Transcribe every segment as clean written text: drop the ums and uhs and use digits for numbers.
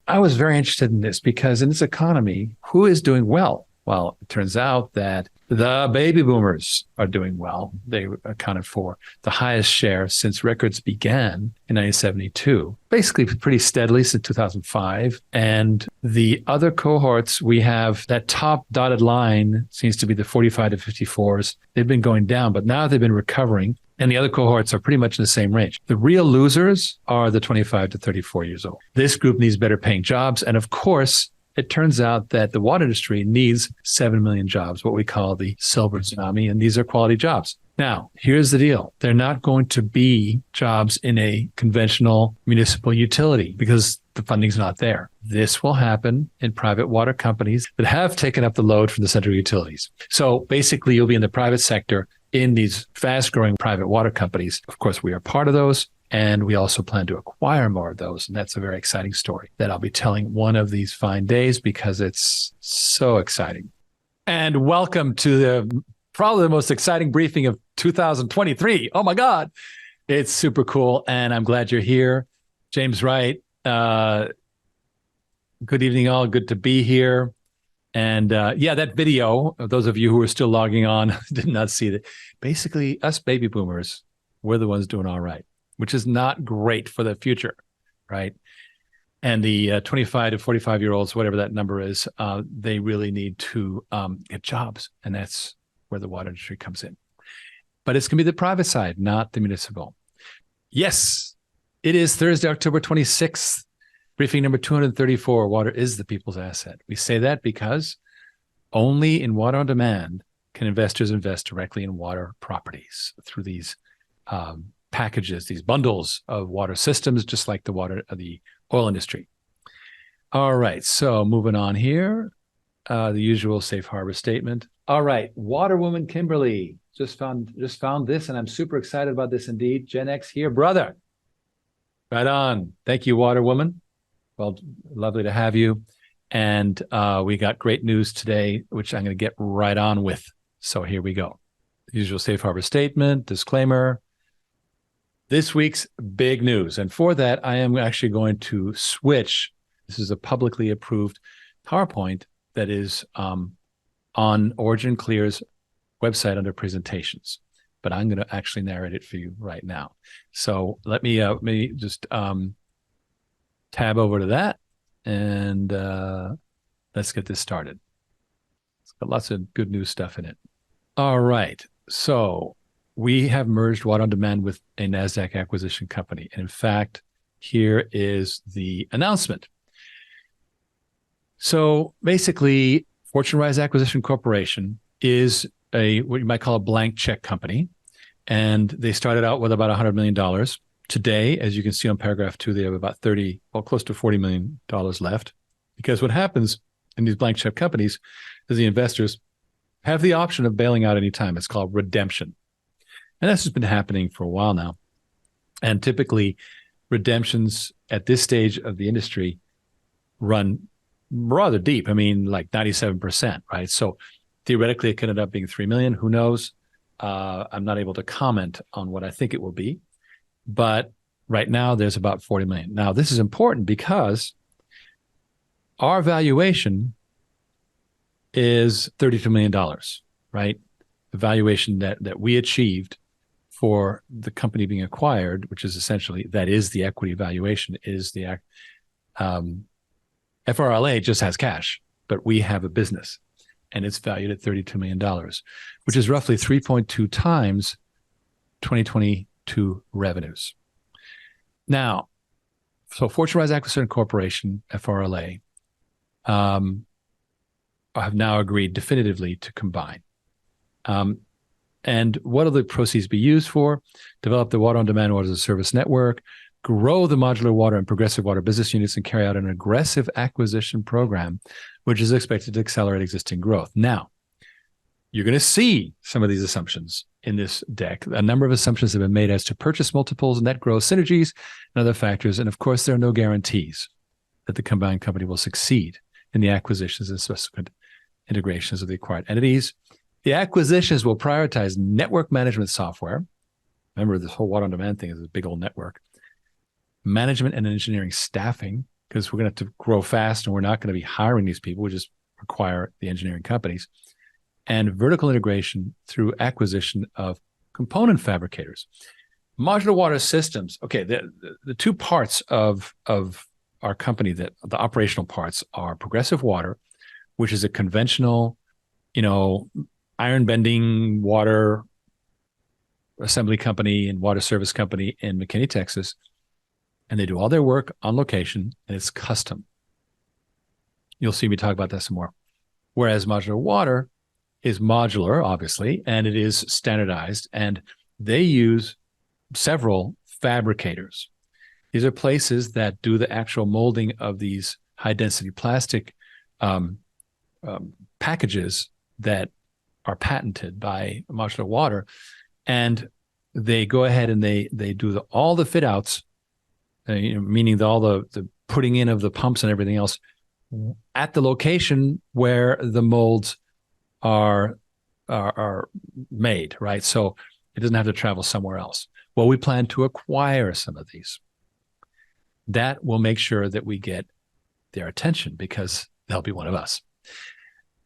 I was very interested in this because in this economy, who is doing well? Well, it turns out that the baby boomers are doing well. They accounted for the highest share since records began in 1972, basically pretty steadily since 2005. And the other cohorts, we have that top dotted line seems to be the 45 to 54s. They've been going down, but now they've been recovering. And the other cohorts are pretty much in the same range. The real losers are the 25 to 34 years old. This group needs better paying jobs. And of course, it turns out that the water industry needs 7 million jobs, what we call the silver tsunami, and these are quality jobs. Now, here's the deal. They're not going to be jobs in a conventional municipal utility because the funding's not there. This will happen in private water companies that have taken up the load from the central utilities. So basically, you'll be in the private sector in these fast-growing private water companies. Of course, we are part of those. And we also plan to acquire more of those. And that's a very exciting story that I'll be telling one of these fine days because it's so exciting. And welcome to probably the most exciting briefing of 2023. Oh my God. It's super cool. And I'm glad you're here. James Wright. Good evening, all. Good to be here. And that video, those of you who are still logging on, did not see that. Basically, us baby boomers, we're the ones doing all right, which is not great for the future, right? And the 25 to 45-year-olds, whatever that number is, they really need to get jobs. And that's where the water industry comes in. But it's going to be the private side, not the municipal. Yes, it is Thursday, October 26th, briefing number 234, Water is the people's asset. We say that because only in water on demand can investors invest directly in water properties through these packages, these bundles of water systems, just like the oil industry. All right, so moving on here, the usual safe harbor statement. All right, Water Woman Kimberly just found this, and I'm super excited about this indeed. Gen X here, brother. Right on. Thank you, Water Woman. Well, lovely to have you. And we got great news today, which I'm going to get right on with. So here we go. Usual safe harbor statement, disclaimer. This week's big news. And for that, I am actually going to switch. This is a publicly approved PowerPoint that is on OriginClear's website under presentations. But I'm going to actually narrate it for you right now. So let me just tab over to that. And let's get this started. It's got lots of good news stuff in it. All right. So we have merged Water on Demand with a Nasdaq acquisition company. And in fact, here is the announcement. So basically, Fortune Rise Acquisition Corporation is what you might call a blank check company. And they started out with about $100 million. Today, as you can see on paragraph 2, they have about close to $40 million left. Because what happens in these blank check companies is the investors have the option of bailing out anytime. It's called redemption. And that's just been happening for a while now. And typically, redemptions at this stage of the industry run rather deep. I mean, like 97%, right? So theoretically, it could end up being 3 million. Who knows? I'm not able to comment on what I think it will be. But right now, there's about 40 million. Now, this is important because our valuation is $32 million, right? The valuation that we achieved for the company being acquired, which is essentially, that is the equity valuation, is the FRLA just has cash, but we have a business and it's valued at $32 million, which is roughly 3.2 times 2022 revenues. Now, so Fortune Rise Acquisition Corporation, FRLA, have now agreed definitively to combine. And what will the proceeds be used for? Develop the Water on Demand Water as a Service network, grow the Modular Water and Progressive Water business units, and carry out an aggressive acquisition program, which is expected to accelerate existing growth. Now, you're going to see some of these assumptions in this deck. A number of assumptions have been made as to purchase multiples, net growth, synergies, and other factors. And of course, there are no guarantees that the combined company will succeed in the acquisitions and subsequent integrations of the acquired entities. The acquisitions will prioritize network management software. Remember, this whole Water on Demand thing is a big old network. Management and engineering staffing, because we're going to have to grow fast and we're not going to be hiring these people. We just require the engineering companies. And vertical integration through acquisition of component fabricators. Modular water systems. Okay, the two parts of our company, that the operational parts, are Progressive Water, which is a conventional, iron bending water assembly company and water service company in McKinney, Texas. And they do all their work on location, and it's custom. You'll see me talk about that some more. Whereas Modular Water is modular, obviously, and it is standardized, and they use several fabricators. These are places that do the actual molding of these high-density plastic packages that are patented by Modular Water, and they go ahead and they do all the fit-outs, meaning all the putting in of the pumps and everything else at the location where the molds are made, right? So it doesn't have to travel somewhere else. Well, we plan to acquire some of these. That will make sure that we get their attention because they'll be one of us.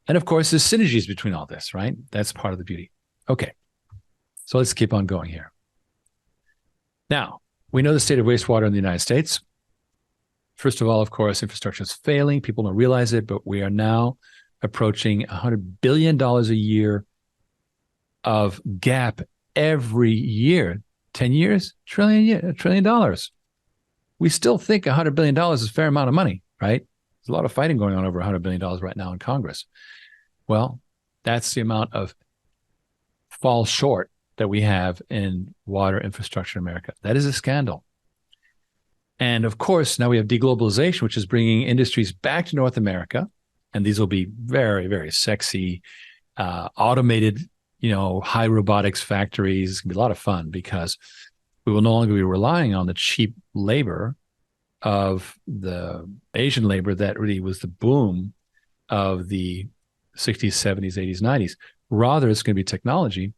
And of course, there's synergies between all this, right? That's part of the beauty. Okay, so let's keep on going here. Now, we know the state of wastewater in the United States. First of all, of course, infrastructure is failing. People don't realize it, but we are now approaching $100 billion a year of gap every year. 10 years, $1 trillion. We still think $100 billion is a fair amount of money, right? There's a lot of fighting going on over $100 billion right now in Congress. Well, that's the amount of fall short that we have in water infrastructure in America. That is a scandal. And of course, now we have deglobalization, which is bringing industries back to North America. And these will be very, very sexy, automated, high robotics factories. It's going to be a lot of fun because we will no longer be relying on the cheap labor of the Asian labor that really was the boom of the 60s, 70s, 80s, 90s. Rather, it's going to be technology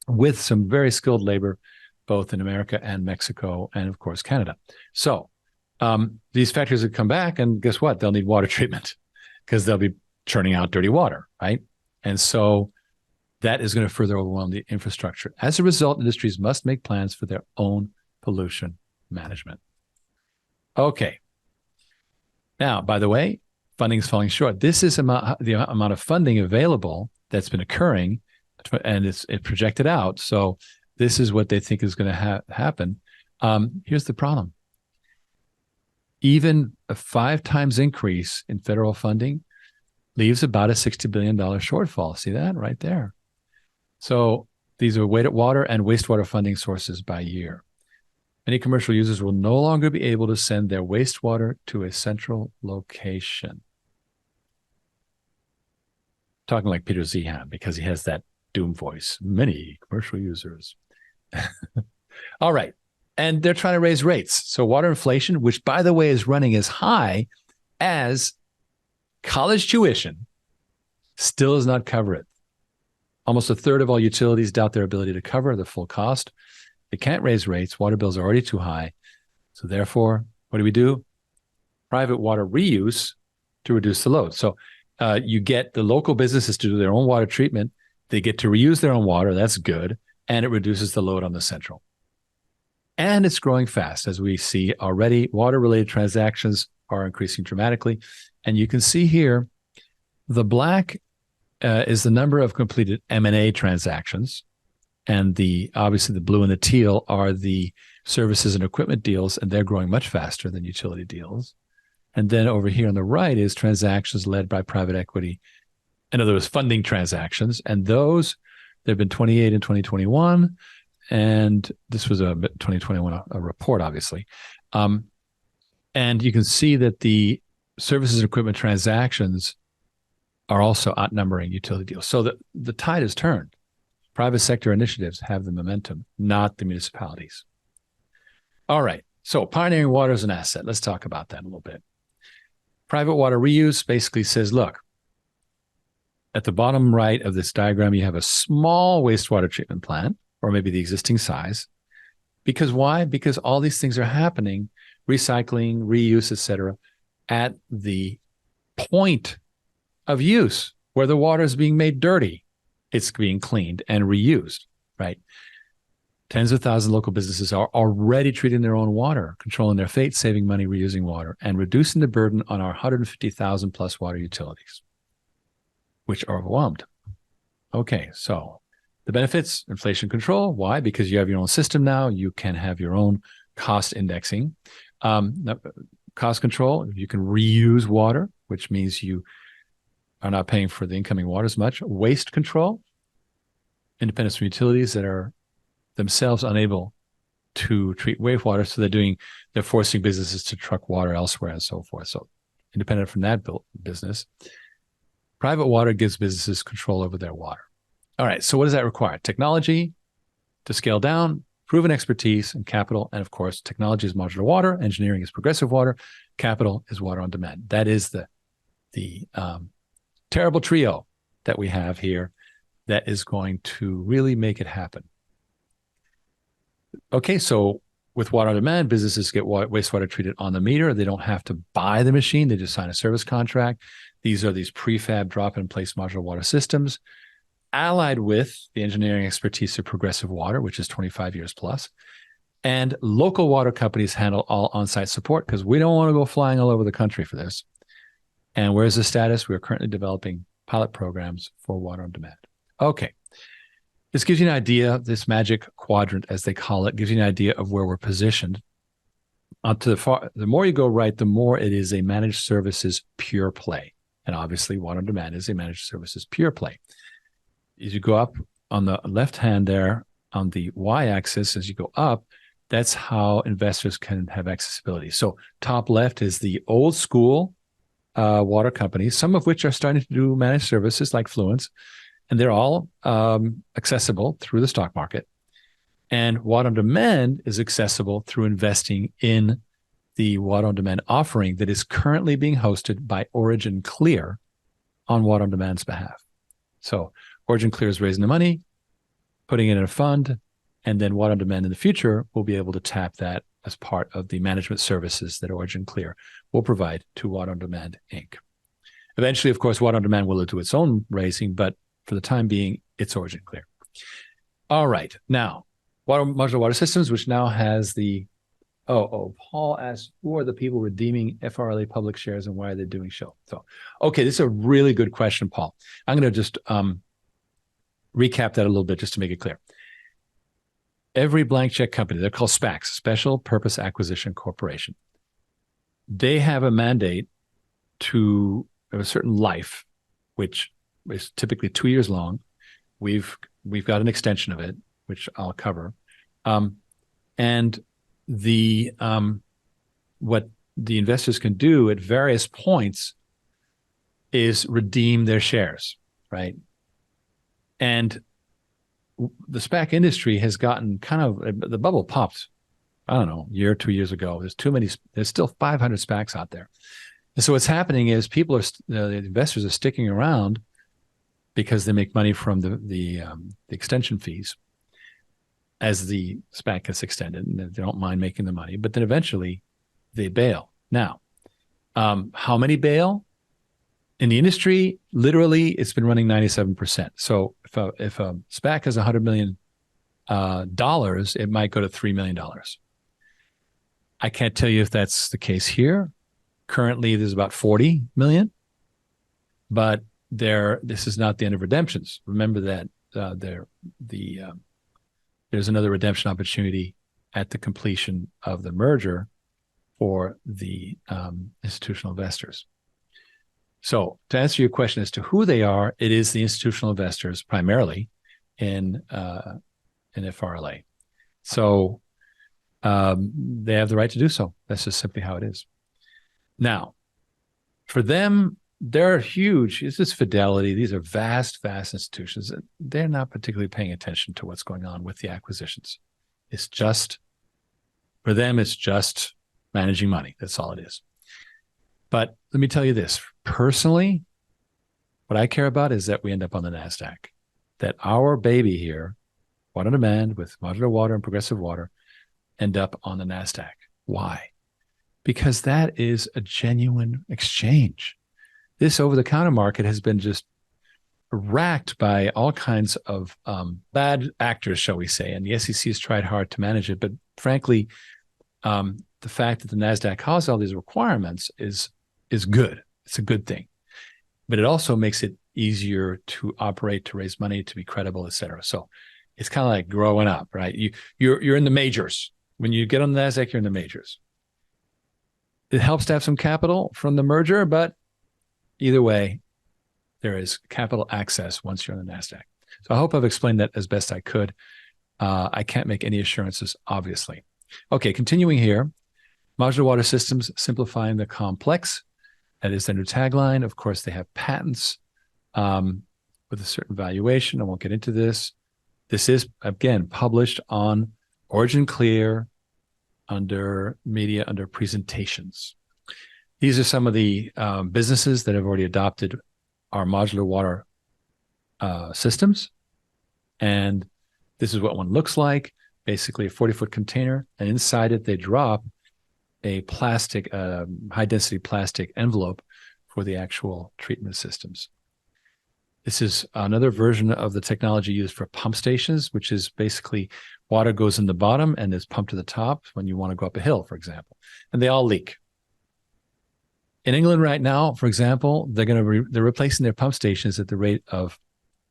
with some very skilled labor, both in America and Mexico and, of course, Canada. So these factories will come back, and guess what? They'll need water treatment because they'll be churning out dirty water, right? And so that is going to further overwhelm the infrastructure. As a result, industries must make plans for their own pollution management. Okay. Now, by the way, funding is falling short. This is the amount of funding available that's been occurring, and it's projected out. So this is what they think is going to happen. Here's the problem. Even a 5 times increase in federal funding leaves about a $60 billion shortfall. See that right there? So these are water and wastewater funding sources by year. Many commercial users will no longer be able to send their wastewater to a central location. Talking like Peter Zehan because he has that doom voice. Many commercial users. All right. And they're trying to raise rates. So water inflation, which by the way is running as high as college tuition, still does not cover it. Almost a third of all utilities doubt their ability to cover the full cost. They can't raise rates. Water bills are already too high. So therefore, what do? Private water reuse to reduce the load. So you get the local businesses to do their own water treatment. They get to reuse their own water. That's good. And it reduces the load on the central. And it's growing fast. As we see already, water-related transactions are increasing dramatically. And you can see here, the black is the number of completed M&A transactions. And obviously the blue and the teal are the services and equipment deals, and they're growing much faster than utility deals. And then over here on the right is transactions led by private equity. In other words, funding transactions. And those, there have been 28 in 2021. And this was a 2021 a report, obviously. And you can see that the services and equipment transactions are also outnumbering utility deals. So the tide has turned. Private sector initiatives have the momentum, not the municipalities. All right. So pioneering water as an asset. Let's talk about that a little bit. Private water reuse basically says, look, at the bottom right of this diagram, you have a small wastewater treatment plant, or maybe the existing size. Because why? Because all these things are happening, recycling, reuse, et cetera, at the point of use where the water is being made dirty. It's being cleaned and reused, right? Tens of thousands of local businesses are already treating their own water, controlling their fate, saving money, reusing water, and reducing the burden on our 150,000 plus water utilities, which are overwhelmed. Okay, so the benefits, inflation control. Why? Because you have your own system now. You can have your own cost indexing. Cost control, you can reuse water, which means you are not paying for the incoming water as much. Waste control, independence from utilities that are themselves unable to treat wastewater, so they're forcing businesses to truck water elsewhere and so forth. So independent from that business. Private water gives businesses control over their water. All right, so what does that require? Technology to scale down, proven expertise and capital, and of course, technology is modular water, engineering is progressive water, capital is water on demand. That is the terrible trio that we have here that is going to really make it happen. Okay, so with water on demand, businesses get wastewater treated on the meter. They don't have to buy the machine. They just sign a service contract. These are these prefab drop-in-place modular water systems, allied with the engineering expertise of progressive water, which is 25 years plus. And local water companies handle all on-site support because we don't want to go flying all over the country for this. And where's the status? We are currently developing pilot programs for water on demand. Okay. This gives you an idea, this magic quadrant, as they call it, gives you an idea of where we're positioned. The more you go right, the more it is a managed services pure play. And obviously, water on demand is a managed services pure play. As you go up on the left hand there, on the y-axis, as you go up, that's how investors can have accessibility. So top left is the old school water companies, some of which are starting to do managed services like Fluence, and they're all accessible through the stock market. And water on demand is accessible through investing in the water on demand offering that is currently being hosted by OriginClear on water on demand's behalf. So OriginClear is raising the money, putting it in a fund, and then water on demand in the future will be able to tap that as part of the management services that OriginClear will provide to Water on Demand, Inc. Eventually, of course, Water on Demand will do its own raising, but for the time being, it's OriginClear. All right. Now, Modular Water Systems, which now has the, Paul asked, who are the people redeeming FRLA public shares and why are they doing so? So, okay, this is a really good question, Paul. I'm going to just recap that a little bit just to make it clear. Every blank check company, they're called SPACs, Special Purpose Acquisition Corporation. They have a mandate to have a certain life, which is typically 2 years long. We've got an extension of it, which I'll cover. And the what the investors can do at various points is redeem their shares, right? And the SPAC industry has gotten kind of, the bubble popped, I don't know, a year or 2 years ago. There's still 500 SPACs out there. And so what's happening is the investors are sticking around because they make money from the extension fees as the SPAC gets extended, and they don't mind making the money, but then eventually they bail. Now, how many bail? In the industry, literally, it's been running 97%. So if a SPAC has $100 million, it might go to $3 million. I can't tell you if that's the case here. Currently, there's about 40 million, but this is not the end of redemptions. Remember that there's another redemption opportunity at the completion of the merger for the institutional investors. So to answer your question as to who they are, it is the institutional investors primarily in FRLA. So they have the right to do so. That's just simply how it is. Now, for them, they're huge. It's just Fidelity. These are vast, vast institutions. They're not particularly paying attention to what's going on with the acquisitions. It's just, for them, it's just managing money. That's all it is. But let me tell you this. Personally, what I care about is that we end up on the Nasdaq, that our baby here, Water on Demand with Modular Water and Progressive Water, end up on the Nasdaq. Why? because that is a genuine exchange. This over-the-counter market has been just racked by all kinds of bad actors, shall we say, and the SEC has tried hard to manage it. But frankly, the fact that the Nasdaq has all these requirements is good. It's a good thing, but it also makes it easier to operate, to raise money, to be credible, et cetera. So it's kind of like growing up, right? You're in the majors. When you get on the Nasdaq, you're in the majors. It helps to have some capital from the merger, but either way, there is capital access once you're on the Nasdaq. So I hope I've explained that as best I could. I can't make any assurances, obviously. Okay, continuing here. Modular Water Systems, simplifying the complex. That is their new tagline. Of course, they have patents with a certain valuation. I won't get into this. This is, again, published on OriginClear under media, under presentations. These are some of the businesses that have already adopted our modular water systems. And this is what one looks like. Basically a 40-foot container. And inside it, they drop a plastic, high-density plastic envelope for the actual treatment systems. This is another version of the technology used for pump stations, which is basically water goes in the bottom and is pumped to the top when you want to go up a hill, for example. And they all leak. In England right now, for example, they're replacing their pump stations at the rate of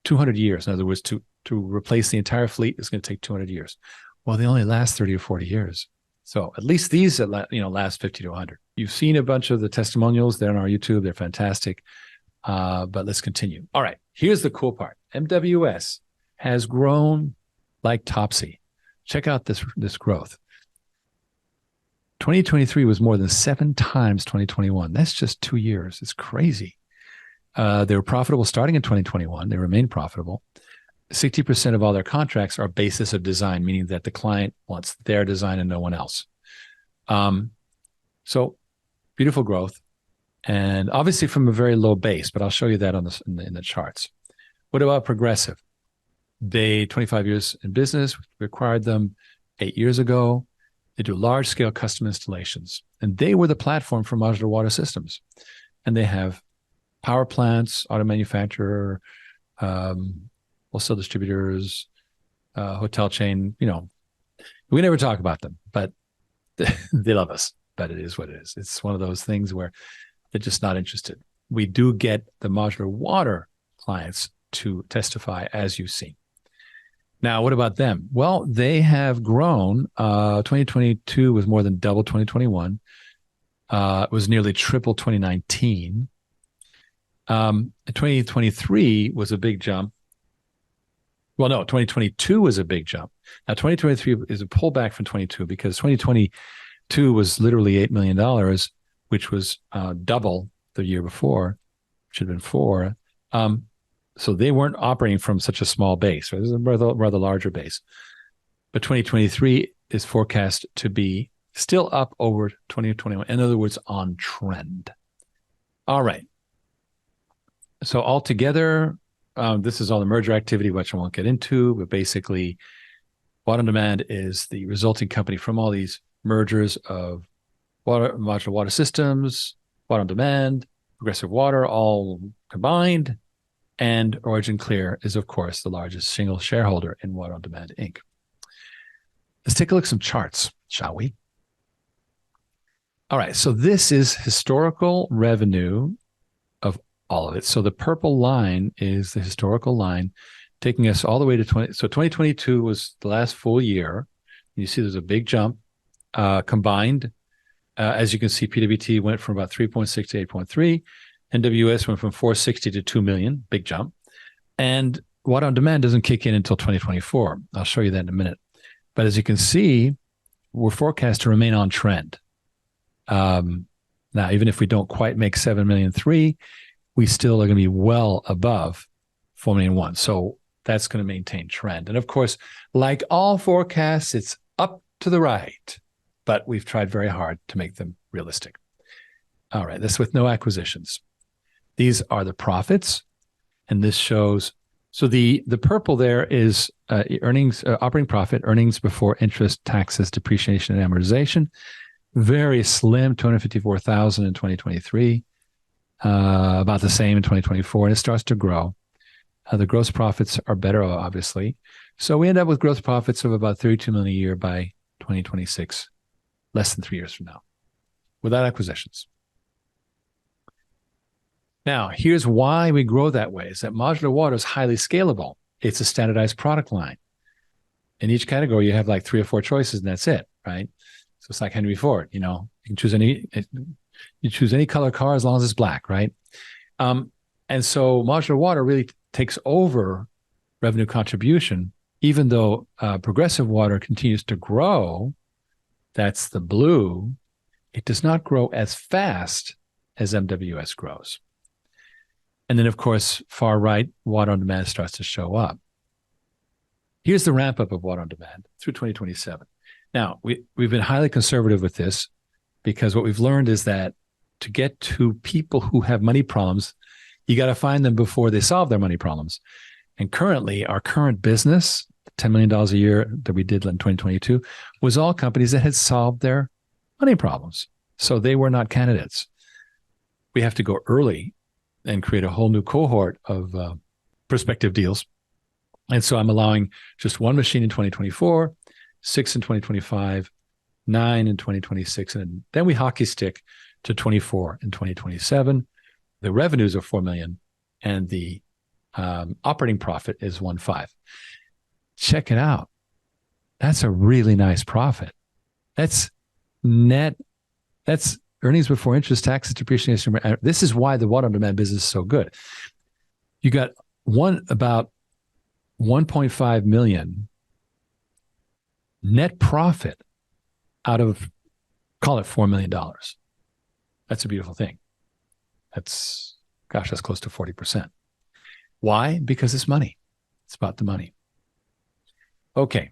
200 years. In other words, to replace the entire fleet is going to take 200 years. Well, they only last 30 or 40 years. So at least these, last 50 to 100. You've seen a bunch of the testimonials. They're on our YouTube. They're fantastic. But let's continue. All right. Here's the cool part. MWS has grown like Topsy. Check out this growth. 2023 was more than 7 times 2021. That's just 2 years. It's crazy. They were profitable starting in 2021. They remain profitable. 60% of all their contracts are basis of design, meaning that the client wants their design and no one else. So beautiful growth. And obviously from a very low base, but I'll show you that in the charts. What about Progressive? They, 25 years in business, we acquired them 8 years ago. They do large-scale custom installations. And they were the platform for modular water systems. And they have power plants, auto manufacturer, wholesale distributors, hotel chain. We never talk about them, but they love us. But it is what it is. It's one of those things where they're just not interested. We do get the modular water clients to testify, as you've seen. Now, what about them? Well, they have grown. 2022 was more than double 2021. It was nearly triple 2019. 2023 was a big jump. Well, no, 2022 was a big jump. Now, 2023 is a pullback from 22 because 2022 was literally $8 million, which was double the year before, which had been 4. So they weren't operating from such a small base. Right? This is a rather larger base. But 2023 is forecast to be still up over 2021. In other words, on trend. All right. So altogether, this is all the merger activity, which I won't get into. But basically, Water on Demand is the resulting company from all these mergers of modular water systems, Water on Demand, Progressive Water, all combined. And OriginClear is, of course, the largest single shareholder in Water on Demand, Inc. Let's take a look at some charts, shall we? All right, so this is historical revenue of all of it. So the purple line is the historical line taking us all the way to 20. So 2022 was the last full year. You see there's a big jump combined. As you can see, PWT went from about 3.6 to 8.3. NWS went from 460 to 2 million, big jump. And Water on Demand doesn't kick in until 2024. I'll show you that in a minute. But as you can see, we're forecast to remain on trend. Now, even if we don't quite make 7.3 million, we still are going to be well above 4.1 million. So that's going to maintain trend. And of course, like all forecasts, it's up to the right, but we've tried very hard to make them realistic. All right, this with no acquisitions. These are the profits, and this shows. So the purple there is earnings, operating profit, earnings before interest, taxes, depreciation, and amortization. very slim, 254,000 in 2023, about the same in 2024, and it starts to grow. The gross profits are better, obviously. So we end up with gross profits of about 32 million a year by 2026, less than 3 years from now, without acquisitions. Now, here's why we grow that way, is that Modular Water is highly scalable. It's a standardized product line. In each category, you have like 3 or 4 choices, and that's it, right? So it's like Henry Ford, you can choose any color car as long as it's black, right? And so Modular Water really takes over revenue contribution, even though Progressive Water continues to grow. That's the blue. It does not grow as fast as MWS grows. And then, of course, far right, Water on Demand starts to show up. Here's the ramp up of Water on Demand through 2027. Now, we've been highly conservative with this because what we've learned is that to get to people who have money problems, you got to find them before they solve their money problems. And currently, our current business, $10 million a year that we did in 2022, was all companies that had solved their money problems. So they were not candidates. We have to go early and create a whole new cohort of prospective deals. And so I'm allowing just 1 machine in 2024, 6 in 2025, 9 in 2026, and then we hockey stick to 24 in 2027. The revenues are $4 million, and the operating profit is 1.5. Check it out. That's a really nice profit. That's net. That's earnings before interest, taxes, depreciation. This is why the Water on Demand business is so good. You got about 1.5 million net profit out of, call it $4 million. That's a beautiful thing. That's close to 40%. Why? Because it's money. It's about the money. Okay.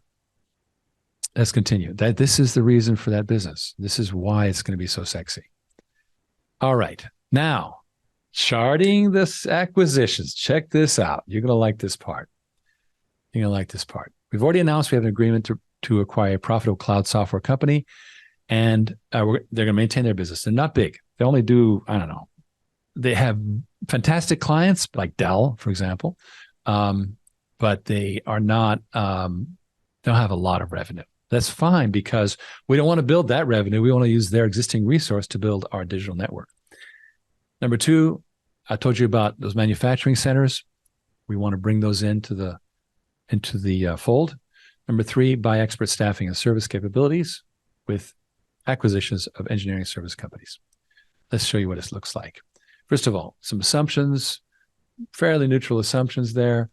Let's continue. This is the reason for that business. This is why it's going to be so sexy. All right. Now, charting this acquisitions. Check this out. You're going to like this part. You're going to like this part. We've already announced we have an agreement to acquire a profitable cloud software company, and they're going to maintain their business. They're not big. They only do, I don't know. They have fantastic clients like Dell, for example, but they are not, they don't have a lot of revenue. That's fine because we don't want to build that revenue. We want to use their existing resource to build our digital network. Number 2, I told you about those manufacturing centers. We want to bring those into the fold. Number 3, buy expert staffing and service capabilities with acquisitions of engineering service companies. Let's show you what this looks like. First of all, some assumptions, fairly neutral assumptions there,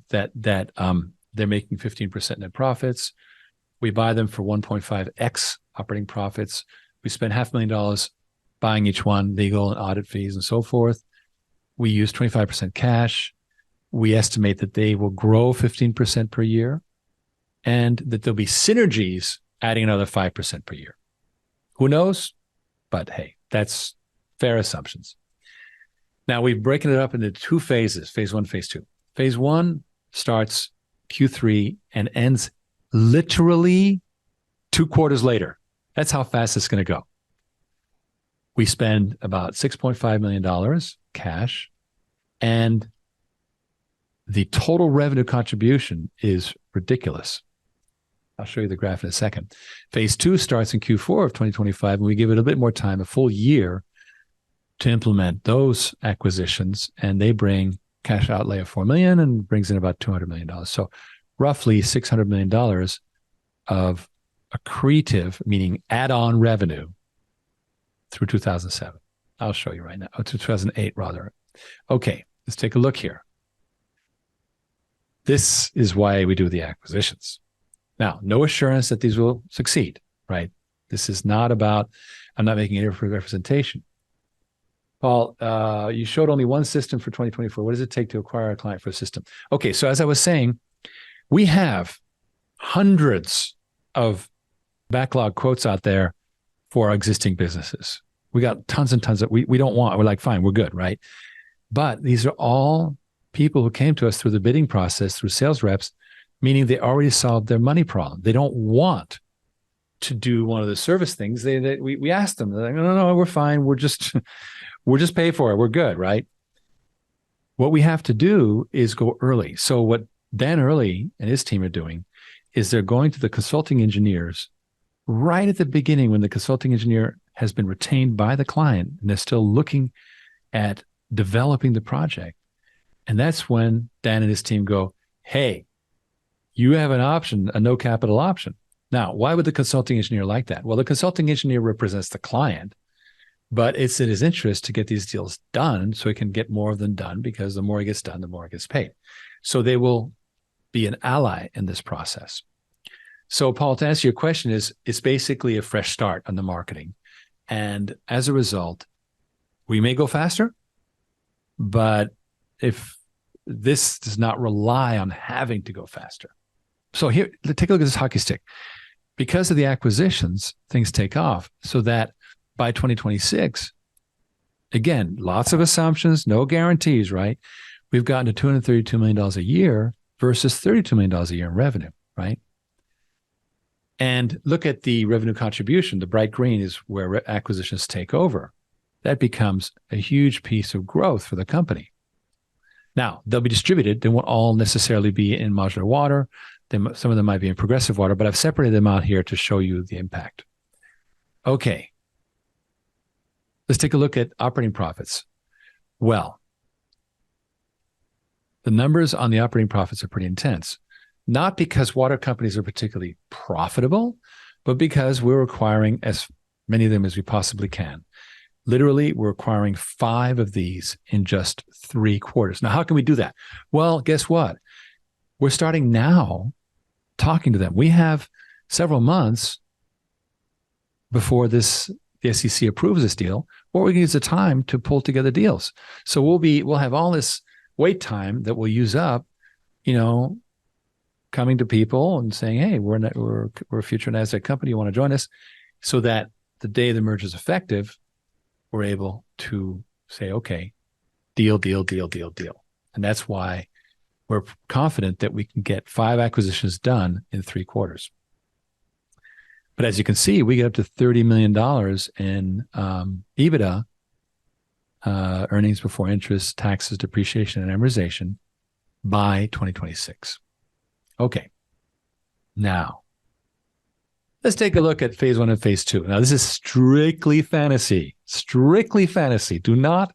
that they're making 15% net profits. We buy them for 1.5x operating profits. We spend $500,000 buying each one, legal and audit fees and so forth. We use 25% cash. We estimate that they will grow 15% per year and that there'll be synergies adding another 5% per year. Who knows? But hey, that's fair assumptions. Now we've broken it up into 2 phases, phase 1, phase 2. Phase 1 starts Q3 and ends literally 2 quarters later. That's how fast it's going to go. We spend about $6.5 million cash, and the total revenue contribution is ridiculous. I'll show you the graph in a second. Phase 2 starts in Q4 of 2025, and we give it a bit more time, a full year, to implement those acquisitions, and they bring cash outlay of $4 million and brings in about $200 million. So roughly $600 million of accretive, meaning add-on revenue through 2007. I'll show you right now, 2008 rather. Okay, let's take a look here. This is why we do the acquisitions. Now, no assurance that these will succeed, right? This is not about, I'm not making any representation. Paul, you showed only one system for 2024. What does it take to acquire a client for a system? Okay, so as I was saying, we have hundreds of backlog quotes out there for our existing businesses. We got tons and tons that we don't want. We're like, fine, we're good, right? But these are all people who came to us through the bidding process, through sales reps, meaning they already solved their money problem. They don't want to do one of the service things, we asked them, they're like, no, we're fine. We're just pay for it. We're good, right? What we have to do is go early. So what Dan Early and his team are doing is they're going to the consulting engineers right at the beginning when the consulting engineer has been retained by the client and they're still looking at developing the project. And that's when Dan and his team go, hey, you have an option, a no capital option. Now, why would the consulting engineer like that? Well, the consulting engineer represents the client, but it's in his interest to get these deals done so he can get more of them done, because the more he gets done, the more he gets paid. So they will be an ally in this process. So, Paul, to answer your question, it's basically a fresh start on the marketing. And as a result, we may go faster, but if this does not rely on having to go faster. So here, take a look at this hockey stick. Because of the acquisitions, things take off so that by 2026, again, lots of assumptions, no guarantees, right? We've gotten to $232 million a year versus $32 million a year in revenue, right? And look at the revenue contribution. The bright green is where acquisitions take over. That becomes a huge piece of growth for the company. Now, they'll be distributed. They won't all necessarily be in Modular Water. Some of them might be in Progressive Water, but I've separated them out here to show you the impact. Okay. Let's take a look at operating profits. Well, the numbers on the operating profits are pretty intense. Not because water companies are particularly profitable, but because we're acquiring as many of them as we possibly can. Literally, we're acquiring 5 of these in just 3 quarters. Now, how can we do that? Well, guess what? We're starting now talking to them. We have several months before the SEC approves this deal, or we can use the time to pull together deals. So we'll have all this wait time that we'll use up, coming to people and saying, hey, we're a future Nasdaq company. You want to join us? So that the day the merger is effective, we're able to say, okay, deal. And that's why we're confident that we can get 5 acquisitions done in 3 quarters. But as you can see, we get up to $30 million in EBITDA, earnings before interest, taxes, depreciation, and amortization by 2026. Okay. Now, let's take a look at phase 1 and phase 2. Now, this is strictly fantasy. Strictly fantasy. Do not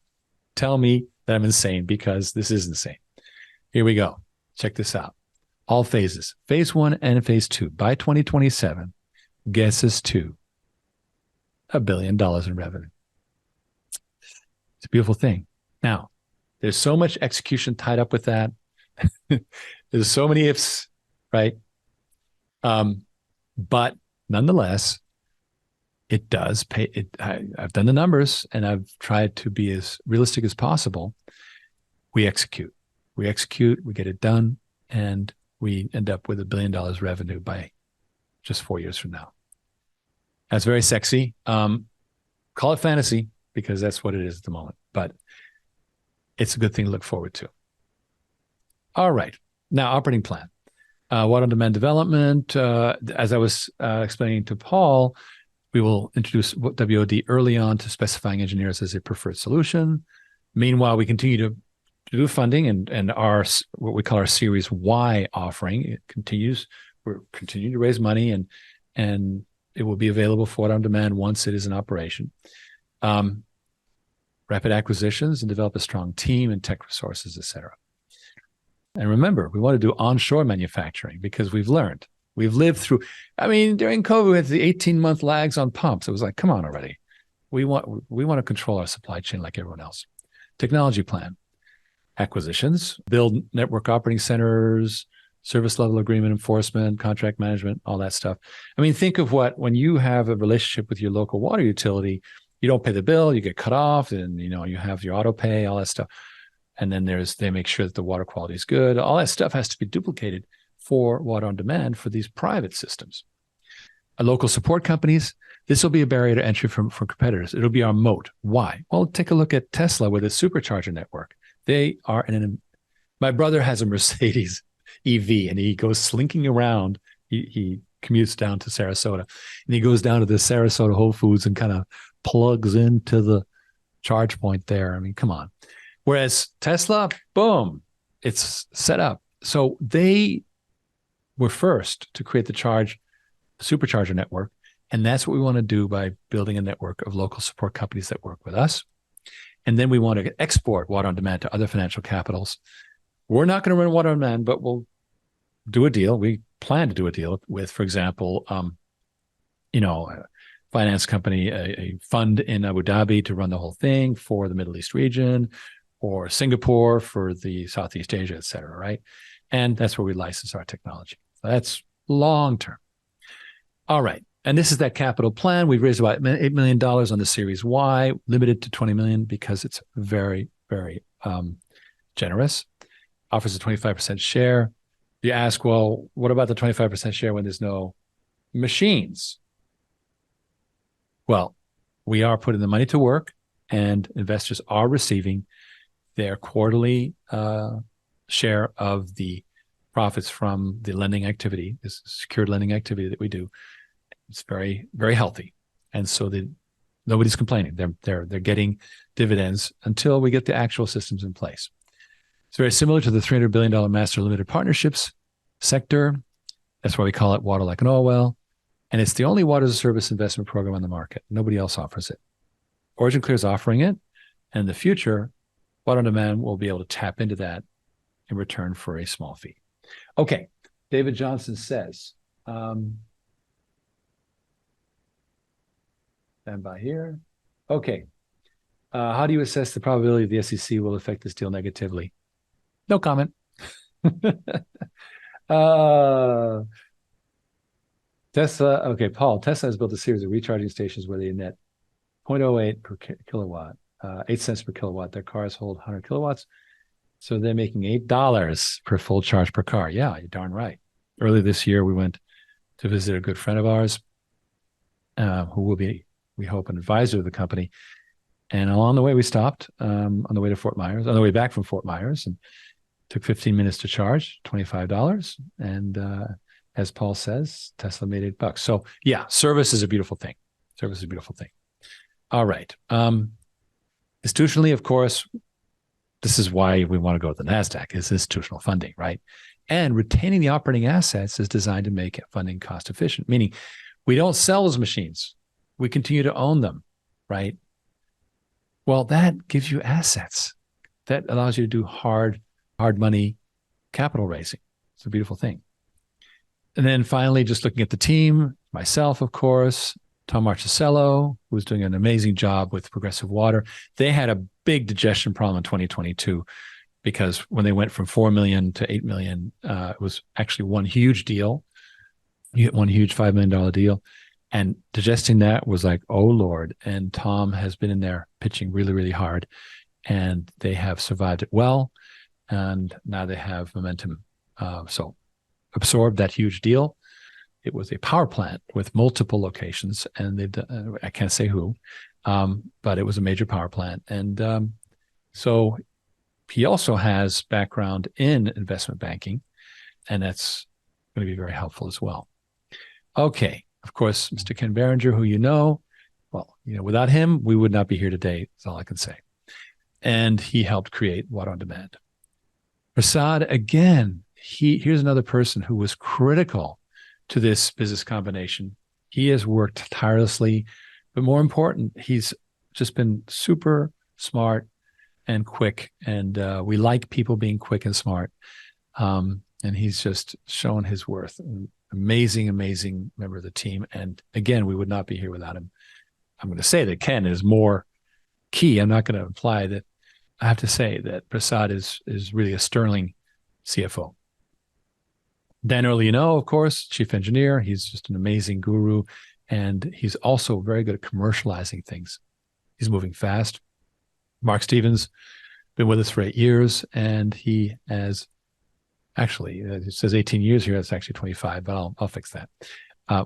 tell me that I'm insane, because this is insane. Here we go. Check this out. All phases. Phase 1 and phase 2 by 2027 gets us to $1 billion in revenue. It's a beautiful thing. Now, there's so much execution tied up with that. There's so many ifs, right? But nonetheless, it does pay. I've done the numbers and I've tried to be as realistic as possible. We execute, we get it done, and we end up with $1 billion revenue by just 4 years from now. That's very sexy. Call it fantasy, because that's what it is at the moment, but it's a good thing to look forward to. All right. Now, operating plan. Water on demand development. As I was explaining to Paul, we will introduce WOD early on to specifying engineers as a preferred solution. Meanwhile, we continue to do funding, and our what we call our Series Y offering. It continues. We're continuing to raise money, and it will be available for water on demand once it is in operation. Rapid acquisitions and develop a strong team and tech resources, et cetera. And remember, we want to do onshore manufacturing, because we've lived through, during COVID, we had the 18-month lags on pumps. It was like, come on already. We want to control our supply chain like everyone else. Technology plan, acquisitions, build network operating centers, service level agreement enforcement, contract management, all that stuff. Think of when you have a relationship with your local water utility, you don't pay the bill, you get cut off, and you have your auto pay, all that stuff. And then they make sure that the water quality is good. All that stuff has to be duplicated for water on demand for these private systems. Local support companies, this will be a barrier to entry for competitors. It'll be our moat. Why? Well, take a look at Tesla with its supercharger network. They are my brother has a Mercedes EV, and he goes slinking around. He commutes down to Sarasota, and he goes down to the Sarasota Whole Foods and kind of plugs into the charge point there. I mean, come on. Whereas Tesla, boom, it's set up. So they were first to create the supercharger network. And that's what we want to do by building a network of local support companies that work with us. And then we want to export water on demand to other financial capitals. We're not going to run water on demand, but we'll do a deal. We plan to do a deal with, for example, a finance company, a fund in Abu Dhabi to run the whole thing for the Middle East region, or Singapore for the Southeast Asia, et cetera, right? And that's where we license our technology. So that's long term. All right. And this is that capital plan. We've raised about $8 million on the Series Y, limited to $20 million because it's very, very generous. Offers a 25% share. You ask, well, what about the 25% share when there's no machines? Well, we are putting the money to work, and investors are receiving their quarterly share of the profits from the lending activity, this secured lending activity that we do. It's very, very healthy. And so nobody's complaining. They're getting dividends until we get the actual systems in place. It's very similar to the $300 billion master limited partnerships sector. That's why we call it water like an oil well. And it's the only water as a service investment program on the market. Nobody else offers it. OriginClear is offering it. And in the future, water on demand will be able to tap into that in return for a small fee. Okay. David Johnson says, stand by here. Okay. How do you assess the probability the SEC will affect this deal negatively? No comment. Tesla. Okay, Paul. Tesla has built a series of recharging stations where they net 0.08 per kilowatt, 8 cents per kilowatt. Their cars hold 100 kilowatts. So they're making $8 per full charge per car. Yeah, you're darn right. Earlier this year, we went to visit a good friend of ours who will be, we hope, an advisor of the company. And along the way, we stopped on the way to Fort Myers, on the way back from Fort Myers, and took 15 minutes to charge, $25. And as Paul says, Tesla made $8. So yeah, service is a beautiful thing. Service is a beautiful thing. All right. Institutionally, of course, this is why we want to go to the Nasdaq, is institutional funding, right? And retaining the operating assets is designed to make funding cost efficient, meaning we don't sell those machines. We continue to own them, right? Well, that gives you assets. That allows you to do hard money capital raising. It's a beautiful thing. And then finally, just looking at the team, myself, of course, Tom Marchicello, who was doing an amazing job with Progressive Water. They had a big digestion problem in 2022 because when they went from 4 million to 8 million, it was actually one huge deal. You get one huge $5 million deal. And digesting that was like, oh, Lord. And Tom has been in there pitching really, really hard. And they have survived it well. And now they have momentum. So absorbed that huge deal. It was a power plant with multiple locations. And I can't say who, but it was a major power plant. And so he also has background in investment banking. And that's going to be very helpful as well. Okay. Of course, Mr. Ken Berenger, who well, without him, we would not be here today. That's all I can say. And he helped create Water on Demand. Prasad, again, here's another person who was critical to this business combination. He has worked tirelessly, but more important, he's just been super smart and quick. And we like people being quick and smart. And he's just shown his worth. Amazing member of the team. And again, we would not be here without him. I'm going to say that Ken is more key. I'm not going to imply that. I have to say that Prasad is really a sterling CFO. Dan Early, of course, chief engineer. He's just an amazing guru. And he's also very good at commercializing things. He's moving fast. Mark Stevens, been with us for 8 years. And he has actually, it says 18 years here. That's actually 25, but I'll fix that.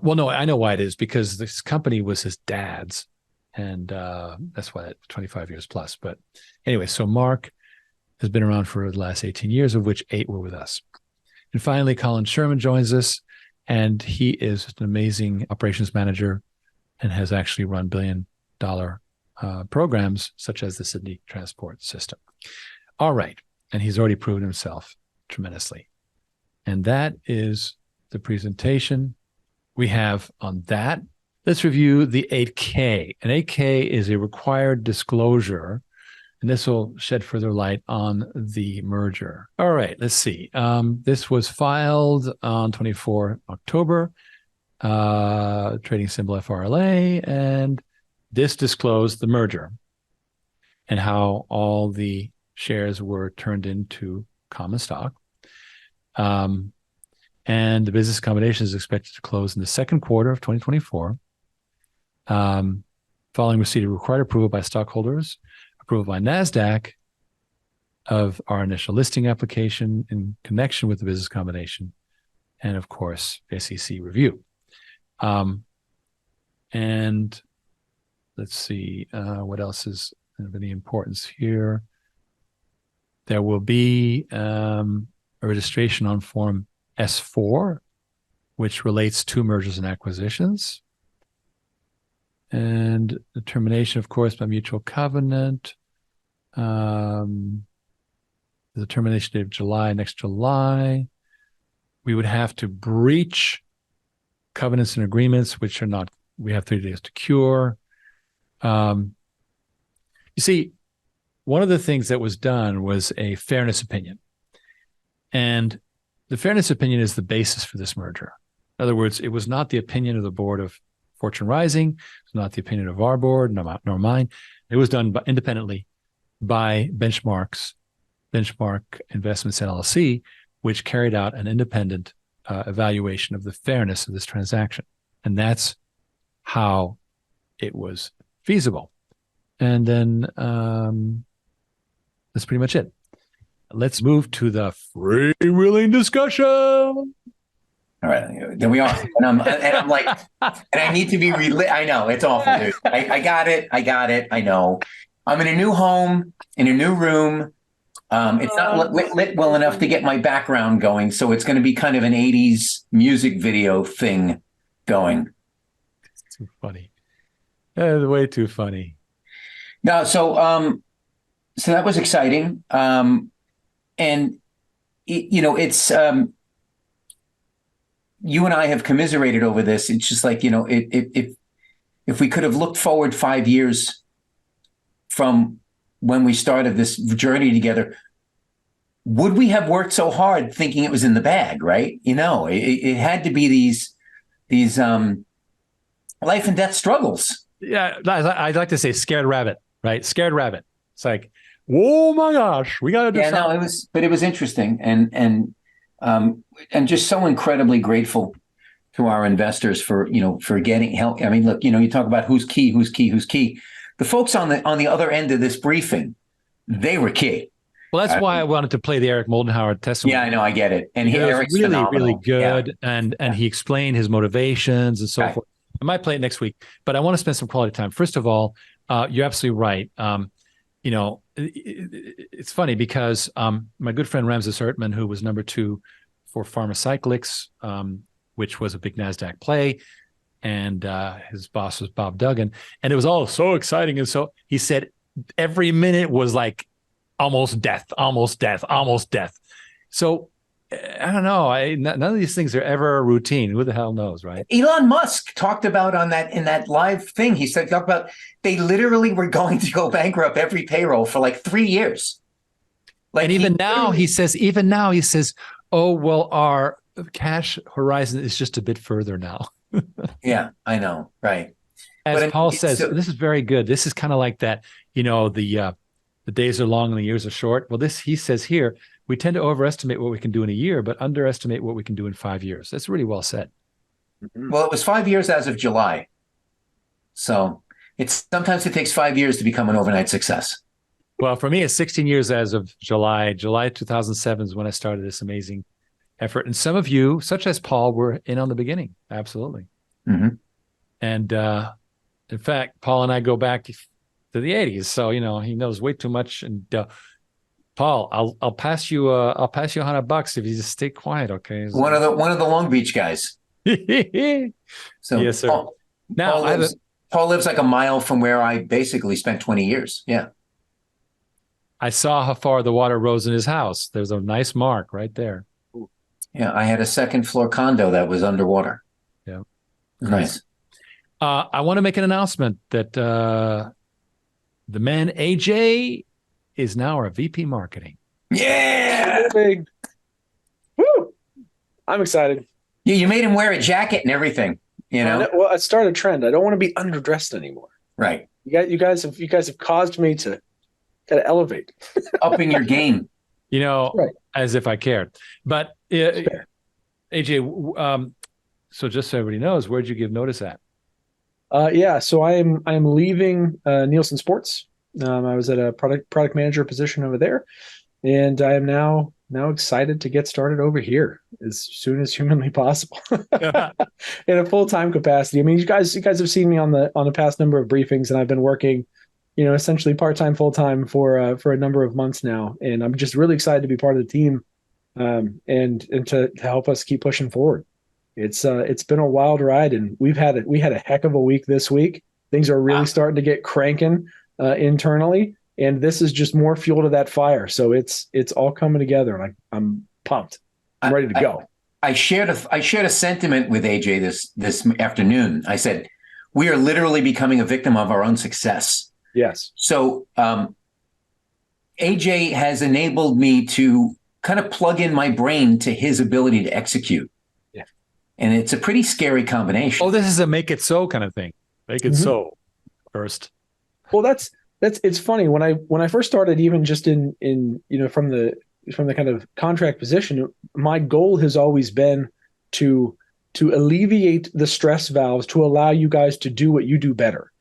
Well, no, I know why it is, because this company was his dad's. And that's why that's 25 years plus. But anyway, so Mark has been around for the last 18 years, of which 8 were with us. And finally, Colin Sherman joins us. And he is an amazing operations manager and has actually run billion-dollar programs such as the Sydney Transport System. All right. And he's already proven himself tremendously. And that is the presentation we have on that. Let's review the 8K. An 8K is a required disclosure, and this will shed further light on the merger. All right, let's see. This was filed on 24 October, trading symbol FRLA, and this disclosed the merger and how all the shares were turned into common stock. And the business combination is expected to close in the second quarter of 2024. Following receipt of required approval by stockholders, approval by Nasdaq of our initial listing application in connection with the business combination, and of course, SEC review. And let's see, what else is of any importance here? There will be a registration on Form S4, which relates to mergers and acquisitions. And the termination, of course, by mutual covenant. The termination date of July, next July. We would have to breach covenants and agreements, which are not, we have 30 days to cure. You see, one of the things that was done was a fairness opinion. And the fairness opinion is the basis for this merger. In other words, it was not the opinion of the board of Fortune Rising. It's not the opinion of our board, nor mine. It was done independently by Benchmark Investments LLC, which carried out an independent evaluation of the fairness of this transaction. And that's how it was feasible. And then that's pretty much it. Let's move to the freewheeling discussion. All right, then we are, and I'm like, and I need to be I know it's awful, dude. I got it. I know. I'm in a new home, in a new room. It's not lit well enough to get my background going, so it's going to be kind of an '80s music video thing going. It's too funny. Way too funny. No, so that was exciting, and it's. You and I have commiserated over this. It's just like, if we could have looked forward 5 years from when we started this journey together, would we have worked so hard thinking it was in the bag, right? It had to be these life and death struggles. Yeah, I'd like to say scared rabbit, right? Scared rabbit. It's like, oh my gosh, we got to do something. Yeah, no, it was interesting, and just so incredibly grateful to our investors for getting help. I mean, look, you talk about who's key. The folks on the other end of this briefing, they were key. Well, that's why I wanted to play the Eric Moldenhauer testimony. Yeah, I know, I get it. And Eric's really, phenomenal. Really good, yeah. And he explained his motivations and so forth. I might play it next week, but I want to spend some quality time. First of all, you're absolutely right. It's funny because my good friend Ramses Ertman, who was number 2 for Pharmacyclics, which was a big Nasdaq play, and his boss was Bob Duggan, and it was all so exciting. And so he said every minute was like almost death. So I don't know. None of these things are ever routine. Who the hell knows, right? Elon Musk talked about in that live thing. He talked about they literally were going to go bankrupt every payroll for like 3 years. And even now he says, oh, well, our cash horizon is just a bit further now. Yeah, I know. Right. As Paul says, this is very good. This is kind of like that, the days are long and the years are short. Well, he says here, we tend to overestimate what we can do in a year, but underestimate what we can do in 5 years. That's really well said. Well, it was 5 years as of July. So sometimes it takes 5 years to become an overnight success. Well, for me, it's 16 years as of July. July 2007 is when I started this amazing effort. And some of you, such as Paul, were in on the beginning. Absolutely. Mm-hmm. And in fact, Paul and I go back to the 80s. So, he knows way too much. And Paul, I'll pass you $100 if you just stay quiet, okay? One of the Long Beach guys. So Yes, sir. Now, Paul lives like a mile from where I basically spent 20 years. Yeah. I saw how far the water rose in his house. There's a nice mark right there. Yeah. I had a second floor condo that was underwater. Yeah. Nice. I want to make an announcement that the man AJ is now our VP marketing. Yeah. Big. Woo! I'm excited. Yeah, you made him wear a jacket and everything, you know? Well, I started a trend. I don't want to be underdressed anymore. Right. You guys have caused me to gotta elevate. Upping your game. You know, Right. as if I cared. But AJ, so just so everybody knows, where'd you give notice at? So I am leaving Nielsen Sports. I was at a product manager position over there, and I am now excited to get started over here as soon as humanly possible in a full-time capacity. I mean, you guys have seen me on the past number of briefings, and I've been working, essentially part-time, full-time for a number of months now, and I'm just really excited to be part of the team, and to help us keep pushing forward. It's been a wild ride, and we had a heck of a week this week. Things are really starting to get cranking internally, and this is just more fuel to that fire. So it's all coming together, and I'm pumped. I'm ready to go. I shared a sentiment with AJ this afternoon. I said, we are literally becoming a victim of our own success. Yes. So AJ has enabled me to kind of plug in my brain to his ability to execute. Yeah. And it's a pretty scary combination. Oh, this is a make it so kind of thing. Make it so first. Well, it's funny when I first started, even just in from the kind of contract position, my goal has always been to alleviate the stress valves to allow you guys to do what you do better,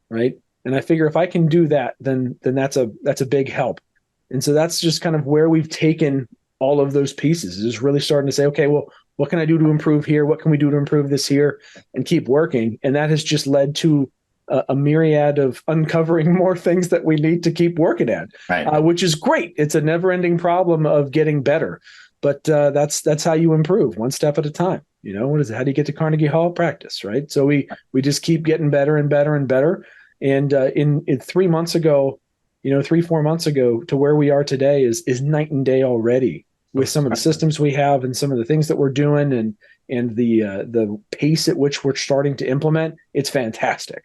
right? And I figure if I can do that, then that's a big help. And so that's just kind of where we've taken all of those pieces, is really starting to say, okay, well, what can I do to improve here? What can we do to improve this here, and keep working? And that has just led to a myriad of uncovering more things that we need to keep working at, right. Which is great. It's a never-ending problem of getting better, but that's how you improve, one step at a time. What is it? How do you get to Carnegie Hall? Practice, right? So we just keep getting better and better and better. And in 3 months ago, 3-4 months ago to where we are today is night and day already, with some of the systems we have and some of the things that we're doing and the pace at which we're starting to implement. It's fantastic.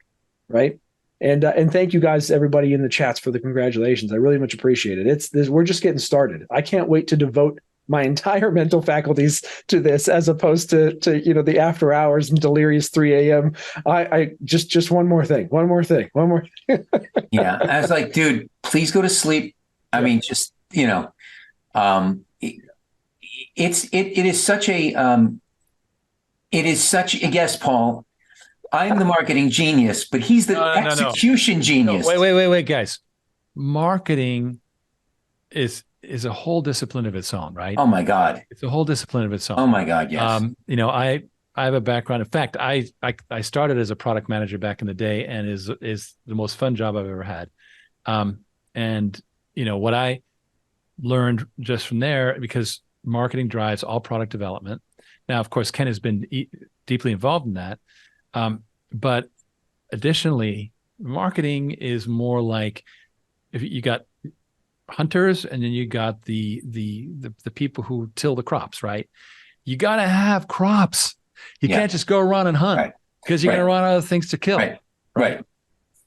Right. And thank you guys, everybody in the chats, for the congratulations. I really much appreciate it. We're just getting started. I can't wait to devote my entire mental faculties to this, as opposed to the after hours and delirious 3 a.m. I just one more thing. Yeah. I was like, dude, please go to sleep. I mean, just, it is such a, yes, Paul, I'm the marketing genius, but he's the execution genius. No, wait, guys. Marketing is a whole discipline of its own, right? Oh my God. It's a whole discipline of its own. Oh my God, yes. I have a background. In fact, I started as a product manager back in the day, and is the most fun job I've ever had. And what I learned just from there, because marketing drives all product development. Now, of course, Ken has been deeply involved in that. But additionally, marketing is more like, if you got hunters, and then you got the people who till the crops, right? You got to have crops. You can't just go around and hunt, because you're going to run out of things to kill. Right.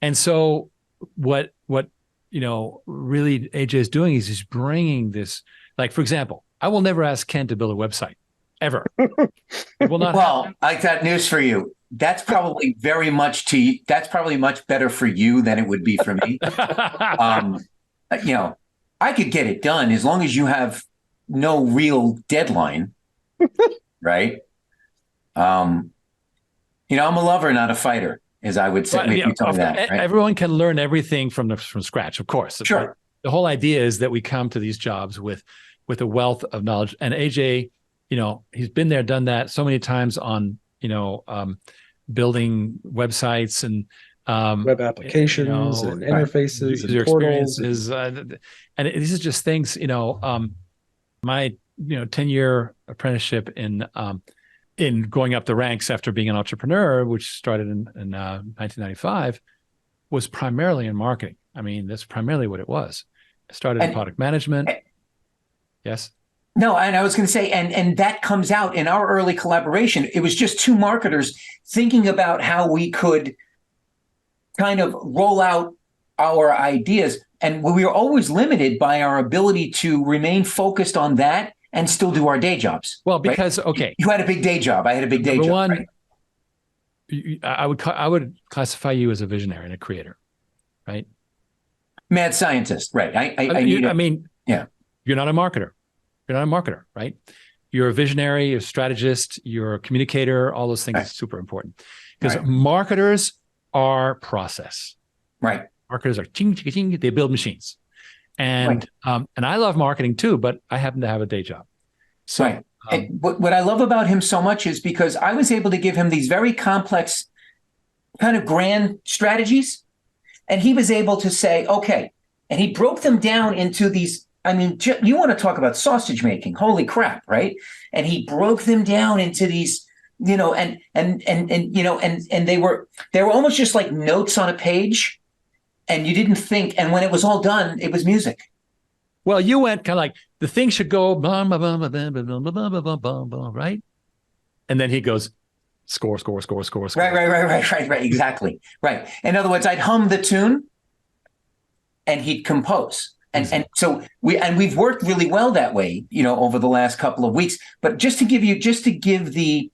And so what really AJ is doing is he's bringing this, like, for example, I will never ask Ken to build a website ever. It will not. Well, I got news for you. That's probably that's probably much better for you than it would be for me. I could get it done as long as you have no real deadline, right? I'm a lover, not a fighter, as I would say. You told me that, right? Everyone can learn everything from scratch, of course. Sure. The whole idea is that we come to these jobs with a wealth of knowledge. And AJ, he's been there, done that so many times on, building websites and web applications and interfaces and portals. And these are just things, my 10-year apprenticeship in in going up the ranks after being an entrepreneur, which started in 1995, was primarily in marketing. I mean, that's primarily what it was. I started in product management. Yes. No, and I was going to say, and that comes out in our early collaboration. It was just two marketers thinking about how we could kind of roll out our ideas. And we were always limited by our ability to remain focused on that and still do our day jobs. Well, because, right? Okay. You had a big day job. I had a big day Number job. one, right? I would classify you as a visionary and a creator, right? Mad scientist, right? Yeah. You're not a marketer. You're not a marketer, right? You're a visionary, you're a strategist, you're a communicator. All those things are super important because marketers are process. Right. Marketers are ching, ching, ching, they build machines. And I love marketing too, but I happen to have a day job. So what I love about him so much is because I was able to give him these very complex kind of grand strategies. And he was able to say, okay, and he broke them down into these. I mean, you want to talk about sausage making? Holy crap, right? And he broke them down into these, and they were almost just like notes on a page, and you didn't think. And when it was all done, it was music. Well, you went kind of like the thing should go, blah, blah, blah, blah, blah, blah, blah, blah, blah, blah, right? And then he goes, score. Right. Exactly. Right. In other words, I'd hum the tune, and he'd compose. And so we've worked really well that way, over the last couple of weeks. But just to give the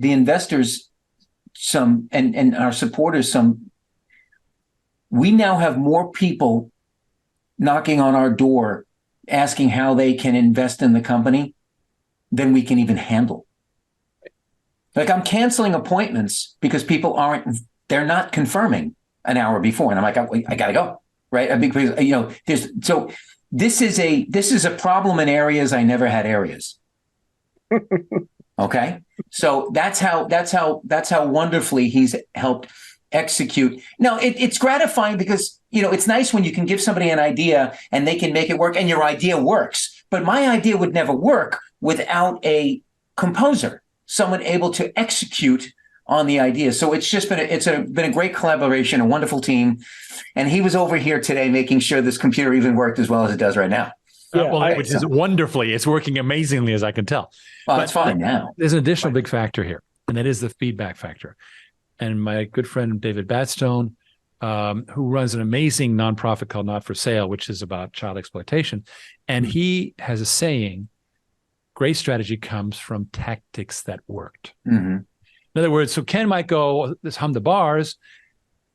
investors some and our supporters some, we now have more people knocking on our door asking how they can invest in the company than we can even handle. Like, I'm canceling appointments because they're not confirming an hour before, and I'm like, I gotta go. Right. Because, this is a problem in areas I never had areas. Okay. So that's how wonderfully he's helped execute. Now it's gratifying because, it's nice when you can give somebody an idea and they can make it work and your idea works. But my idea would never work without a composer, someone able to execute on the idea. So it's been a great collaboration, a wonderful team. And he was over here today making sure this computer even worked as well as it does right now. Which is wonderfully. It's working amazingly, as I can tell. Well, it's fine now. There's an additional big factor here, and that is the feedback factor. And my good friend David Badstone, who runs an amazing nonprofit called Not for Sale, which is about child exploitation, and he has a saying, great strategy comes from tactics that worked. Mm-hmm. In other words, so Ken might go, let's hum the bars.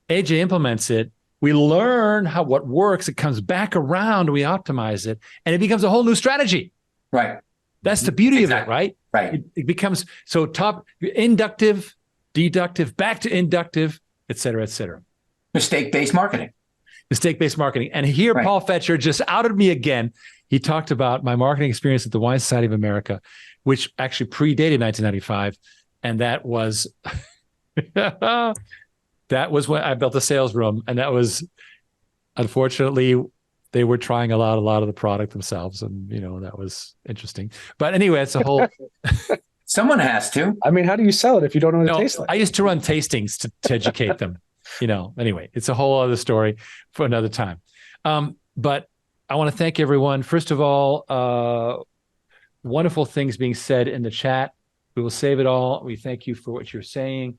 AJ implements it. We learn what works. It comes back around. We optimize it, and it becomes a whole new strategy. Right. That's the beauty of it, right? Right. It becomes inductive, deductive, back to inductive, et cetera, et cetera. Mistake-based marketing. And here, Paul Fetcher just outed me again. He talked about my marketing experience at the Wine Society of America, which actually predated 1995. And that was when I built a sales room. And that was, unfortunately, they were trying a lot of the product themselves. And, that was interesting. But anyway, it's a whole... Someone has to. I mean, how do you sell it if you don't know what it tastes like? I used to run tastings to educate them. Anyway, it's a whole other story for another time. But I want to thank everyone. First of all, wonderful things being said in the chat. We will save it all. We thank you for what you're saying.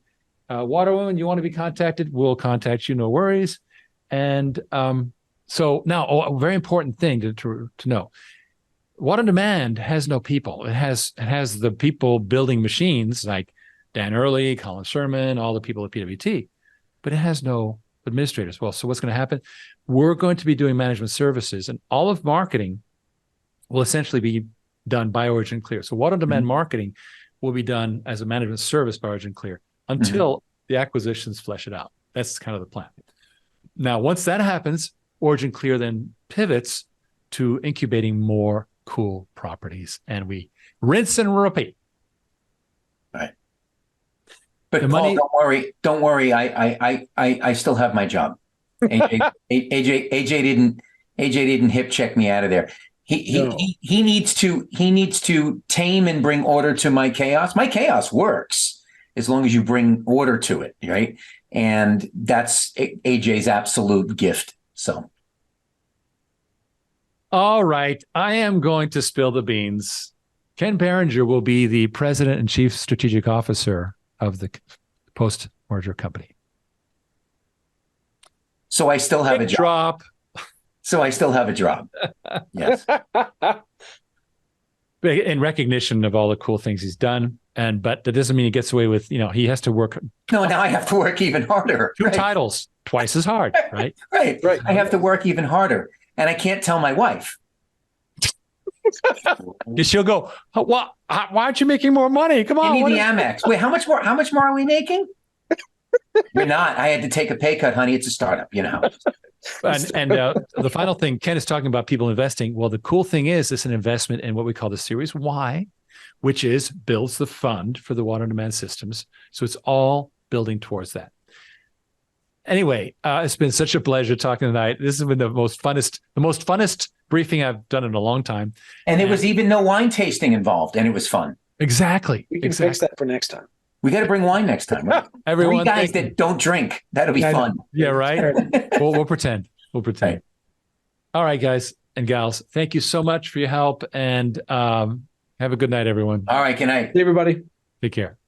Waterwoman, you want to be contacted? We'll contact you. No worries. And so now, a very important thing to know. Water on Demand has no people. It has the people building machines like Dan Early, Colin Sherman, all the people at PWT, but it has no administrators. Well, so what's going to happen? We're going to be doing management services, and all of marketing will essentially be done by OriginClear. So Water on Demand marketing will be done as a management service by OriginClear until the acquisitions flesh it out. That's kind of the plan. Now, once that happens, OriginClear then pivots to incubating more cool properties, and we rinse and repeat. Right. But Paul, don't worry. I still have my job. AJ didn't hip check me out of there. He needs to tame and bring order to my chaos. My chaos works as long as you bring order to it, right? And that's AJ's absolute gift. So, all right, I am going to spill the beans. Ken Berenger will be the president and chief strategic officer of the post-merger company. So I still have a job. Drop. So I still have a job. Yes. In recognition of all the cool things he's done. But that doesn't mean he gets away with, he has to work. No, now I have to work even harder. Two titles, twice as hard, right? Right. I have to work even harder. And I can't tell my wife. She'll go, why aren't you making more money? Come on. Give me the Amex. Wait, how much more are we making? You're not. I had to take a pay cut, honey. It's a startup, And the final thing, Ken is talking about people investing. Well, the cool thing is it's an investment in what we call the Series Y, which builds the fund for the water on demand systems. So it's all building towards that. Anyway, it's been such a pleasure talking tonight. This has been the most funnest briefing I've done in a long time. And there was even no wine tasting involved, and it was fun. Exactly. We can fix that for next time. We got to bring wine next time. Right? Everyone, 3 guys that don't drink. That'll be fun. Yeah, right. We'll pretend. Right. All right, guys and gals. Thank you so much for your help, and have a good night, everyone. All right. Good night, Hey, everybody. Take care.